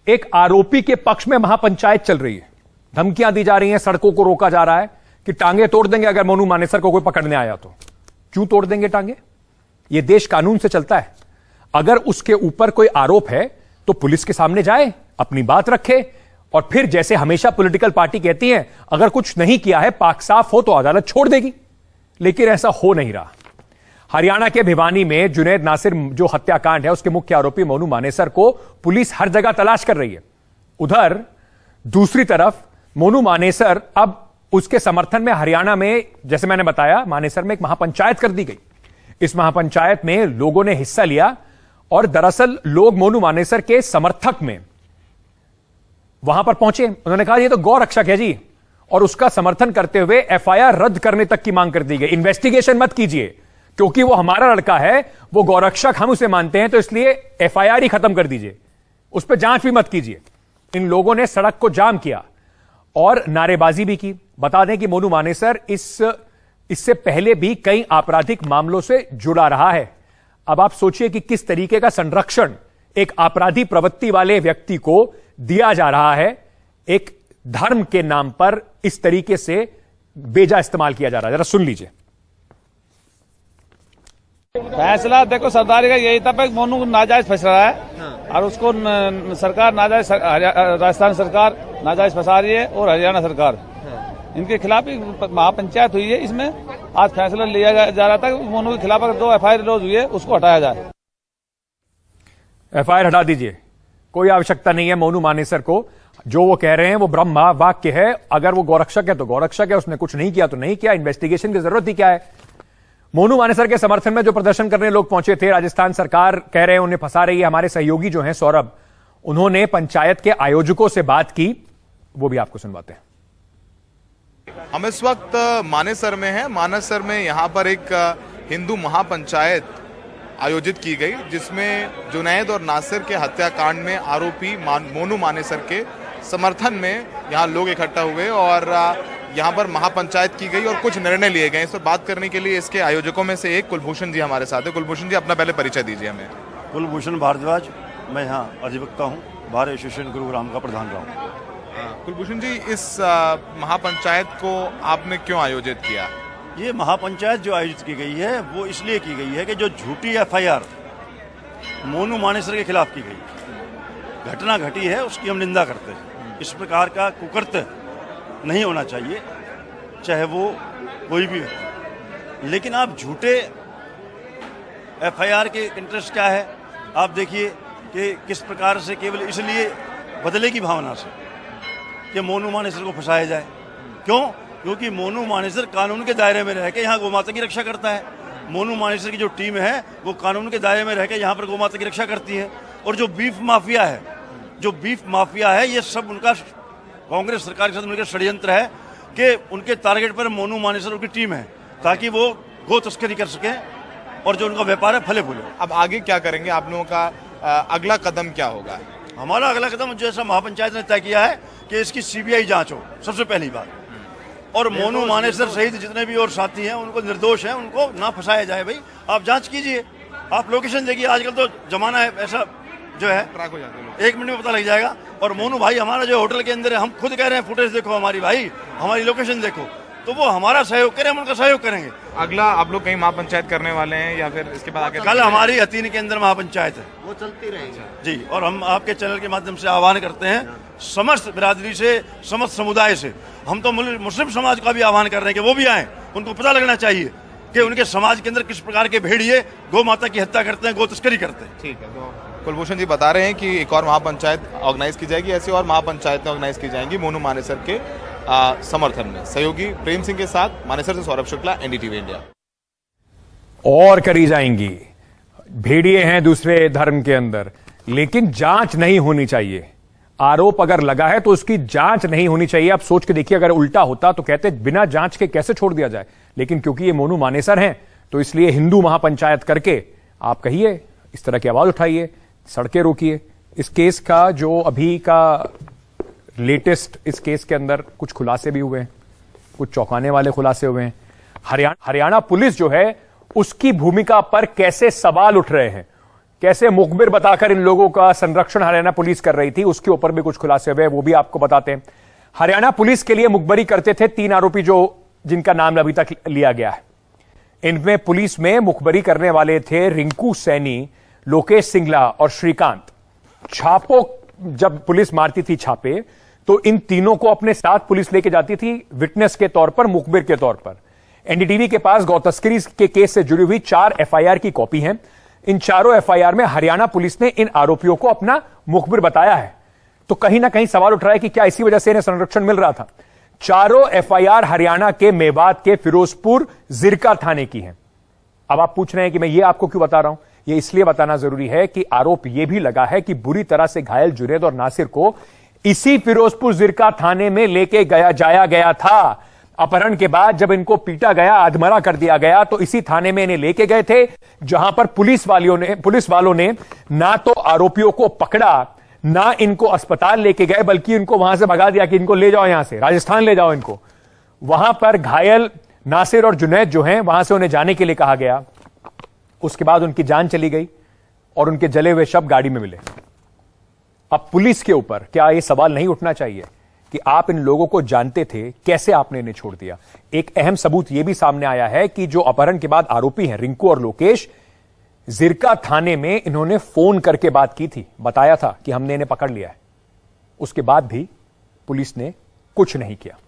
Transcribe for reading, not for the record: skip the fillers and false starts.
एक आरोपी के पक्ष में महापंचायत चल रही है, धमकियां दी जा रही हैं, सड़कों को रोका जा रहा है कि टांगे तोड़ देंगे अगर मोनू मानेसर को कोई पकड़ने आया तो। क्यों तोड़ देंगे टांगे? यह देश कानून से चलता है। अगर उसके ऊपर कोई आरोप है तो पुलिस के सामने जाए, अपनी बात रखे, और फिर जैसे हमेशा पॉलिटिकल पार्टी कहती है अगर कुछ नहीं किया है, पाक साफ हो, तो अदालत छोड़ देगी। लेकिन ऐसा हो नहीं रहा। हरियाणा के भिवानी में जुनैद नासिर जो हत्याकांड है, उसके मुख्य आरोपी मोनू मानेसर को पुलिस हर जगह तलाश कर रही है। उधर दूसरी तरफ मोनू मानेसर, अब उसके समर्थन में हरियाणा में, जैसे मैंने बताया, मानेसर में एक महापंचायत कर दी गई। इस महापंचायत में लोगों ने हिस्सा लिया और दरअसल लोग मोनू मानेसर के समर्थक में वहां पर पहुंचे। उन्होंने कहा ये तो गौ रक्षक है जी, और उसका समर्थन करते हुए एफआईआर रद्द करने तक की मांग कर दी गई। इन्वेस्टिगेशन मत कीजिए क्योंकि वो हमारा लड़का है, वो गौरक्षक, हम उसे मानते हैं, तो इसलिए एफआईआर ही खत्म कर दीजिए, उस पर जांच भी मत कीजिए। इन लोगों ने सड़क को जाम किया और नारेबाजी भी की। बता दें कि मोनू मानेसर इससे पहले भी कई आपराधिक मामलों से जुड़ा रहा है। अब आप सोचिए कि किस तरीके का संरक्षण एक आपराधी प्रवृत्ति वाले व्यक्ति को दिया जा रहा है। एक धर्म के नाम पर इस तरीके से बेजा इस्तेमाल किया जा रहा है। जरा सुन लीजिए। फैसला देखो सरदारी का यही था कि मोनू नाजायज फंस रहा है और उसको सरकार नाजायज, राजस्थान सरकार नाजायज फंसा रही है और हरियाणा सरकार, इनके खिलाफ ही महापंचायत हुई है। इसमें आज फैसला लिया जा रहा था कि मोनू के खिलाफ अगर 2 एफआईआर लॉज हुई है उसको हटाया जाए। एफआईआर हटा दीजिए, कोई आवश्यकता नहीं है। मोनू मानेसर को जो वो कह रहे हैं वो ब्रह्म वाक्य है। अगर वो गौरक्षक है तो गौरक्षक है, उसने कुछ नहीं किया तो नहीं किया। इन्वेस्टिगेशन की जरूरत ही क्या है? मोनू मानेसर के समर्थन में जो प्रदर्शन करने लोग पहुंचे थे, राजस्थान सरकार कह रहे हैं उन्हें फंसा रही है। हमारे सहयोगी जो हैं सौरभ, उन्होंने पंचायत के आयोजकों से बात की, वो भी आपको सुनवाते हैं। हम इस वक्त मानेसर में हैं। मानेसर में यहाँ पर एक हिंदू महापंचायत आयोजित की गई, जिसमें जुनैद और नासिर के हत्याकांड में आरोपी मोनू मानेसर के समर्थन में यहाँ लोग इकट्ठा हुए और यहाँ पर महापंचायत की गई और कुछ निर्णय लिए गए। इस पर बात करने के लिए इसके आयोजकों में से एक कुलभूषण जी हमारे साथ है। कुलभूषण जी, अपना पहले परिचय दीजिए हमें। कुलभूषण भारद्वाज, मैं यहाँ अधिवक्ता हूँ, बार एसोसिएशन गुरुग्राम का प्रधान रहा हूँ। कुलभूषण जी, इस महापंचायत को आपने क्यों आयोजित किया? ये महापंचायत जो आयोजित की गई है वो इसलिए की गई है कि जो झूठी एफआईआर मोनू मानेसर के खिलाफ की गई घटना घटी है, उसकी हम निंदा करते हैं। इस प्रकार का कुकृत्य नहीं होना चाहिए, चाहे वो कोई भी हो। लेकिन आप झूठे एफआईआर के इंटरेस्ट क्या है? आप देखिए कि किस प्रकार से केवल इसलिए बदले की भावना से कि मोनू मानेसर को फंसाया जाए। क्यों? क्योंकि मोनू मानेसर कानून के दायरे में रह के यहाँ गौमाता की रक्षा करता है। मोनू मानेसर की जो टीम है वो कानून के दायरे में रह के यहाँ पर गौमाता की रक्षा करती है। और जो बीफ माफिया है, ये सब उनका कांग्रेस सरकार के साथ उनका षड्यंत्र है कि उनके टारगेट पर मोनू मानेसर उनकी टीम है, ताकि वो गो तस्करी कर सके और जो उनका व्यापार है फले फूले। अब आगे क्या करेंगे? आप लोगों का अगला कदम क्या होगा? हमारा अगला कदम जैसा महापंचायत ने तय किया है कि इसकी सीबीआई जांच हो, सबसे पहली बात। और मोनू मानेसर सहित जितने भी और साथी हैं उनको निर्दोष हैं, उनको ना फंसाया जाए। भाई आप जांच कीजिए, आप लोकेशन देखिए। आजकल तो जमाना है ऐसा जो है, ट्रैक हो जाते हैं, 1 मिनट में पता लग जाएगा। और मोनू भाई हमारा जो होटल के अंदर है, हम खुद कह रहे हैं फुटेज देखो हमारी, भाई हमारी लोकेशन देखो, तो वो हमारा सहयोग करें, हम उनका सहयोग करेंगे। अगला आप लोग कहीं महापंचायत करने वाले हैं या फिर इसके बाद आगे? कल हमारी हथीनी के अंदर महापंचायत है, वो चलती रहेगी जी। और हम आपके चैनल के माध्यम से आह्वान करते हैं समस्त बिरादरी से, समस्त समुदाय से। हम तो मुस्लिम समाज का भी आह्वान कर रहे हैं कि वो भी आए। उनको पता लगना चाहिए कि उनके समाज के अंदर किस प्रकार के भेड़िए गौ माता की हत्या करते हैं, गौ तस्करी करते हैं। ठीक है। तो कुलभूषण जी बता रहे हैं कि एक और महापंचायत ऑर्गेनाइज की जाएगी, ऐसी और महापंचायतें ऑर्गेनाइज की जाएंगी मोनू मानेसर के समर्थन में। सहयोगी प्रेम सिंह के साथ मानेसर से सौरभ शुक्ला, एनडीटीवी इंडिया। और करी जाएंगी, भेड़िए हैं दूसरे धर्म के अंदर, लेकिन जांच नहीं होनी चाहिए। आरोप अगर लगा है तो उसकी जांच नहीं होनी चाहिए। आप सोच के देखिए, अगर उल्टा होता तो कहते बिना जांच के कैसे छोड़ दिया जाए। लेकिन क्योंकि ये मोनू मानेसर हैं तो इसलिए हिंदू महापंचायत करके आप कहिए, इस तरह की आवाज उठाइए, सड़कें रोकिए। इस केस का जो अभी का लेटेस्ट, इस केस के अंदर कुछ खुलासे भी हुए हैं, कुछ चौंकाने वाले खुलासे हुए हैं। हरियाणा पुलिस जो है उसकी भूमिका पर कैसे सवाल उठ रहे हैं। कैसे मुखबिर बताकर इन लोगों का संरक्षण हरियाणा पुलिस कर रही थी, उसके ऊपर भी कुछ खुलासे हुए, वो भी आपको बताते हैं। हरियाणा पुलिस के लिए मुखबरी करते थे 3 आरोपी जिनका नाम अभी तक लिया गया है। इनमें पुलिस में मुखबरी करने वाले थे रिंकू सैनी, लोकेश सिंगला और श्रीकांत। छापों जब पुलिस मारती थी छापे, तो इन तीनों को अपने साथ पुलिस लेके जाती थी विटनेस के तौर पर, मुखबिर के तौर पर। एनडीटीवी के पास गौ तस्करी के केस से जुड़ी हुई 4 एफआईआर की कॉपी है। इन चारों एफआईआर में हरियाणा पुलिस ने इन आरोपियों को अपना मुखबिर बताया है। तो कहीं ना कहीं सवाल उठ रहा है कि क्या इसी वजह से इन्हें संरक्षण मिल रहा था। चारों एफआईआर हरियाणा के मेवात के फिरोजपुर जिरका थाने की हैं। अब आप पूछ रहे हैं कि मैं ये आपको क्यों बता रहा हूं। ये इसलिए बताना जरूरी है कि आरोप यह भी लगा है कि बुरी तरह से घायल जुनैद और नासिर को इसी फिरोजपुर जिरका थाने में लेके जाया गया था। अपहरण के बाद जब इनको पीटा गया, अधमरा कर दिया गया, तो इसी थाने में इन्हें लेके गए थे, जहां पर पुलिस वालों ने ना तो आरोपियों को पकड़ा, ना इनको अस्पताल लेके गए, बल्कि इनको वहां से भगा दिया कि इनको ले जाओ, यहां से राजस्थान ले जाओ इनको। वहां पर घायल नासिर और जुनैद जो हैं, वहां से उन्हें जाने के लिए कहा गया। उसके बाद उनकी जान चली गई और उनके जले हुए शव गाड़ी में मिले। अब पुलिस के ऊपर क्या यह सवाल नहीं उठना चाहिए कि आप इन लोगों को जानते थे, कैसे आपने इन्हें छोड़ दिया। एक अहम सबूत यह भी सामने आया है कि जो अपहरण के बाद आरोपी हैं रिंकू और लोकेश, जिरका थाने में इन्होंने फोन करके बात की थी, बताया था कि हमने इन्हें पकड़ लिया है। उसके बाद भी पुलिस ने कुछ नहीं किया।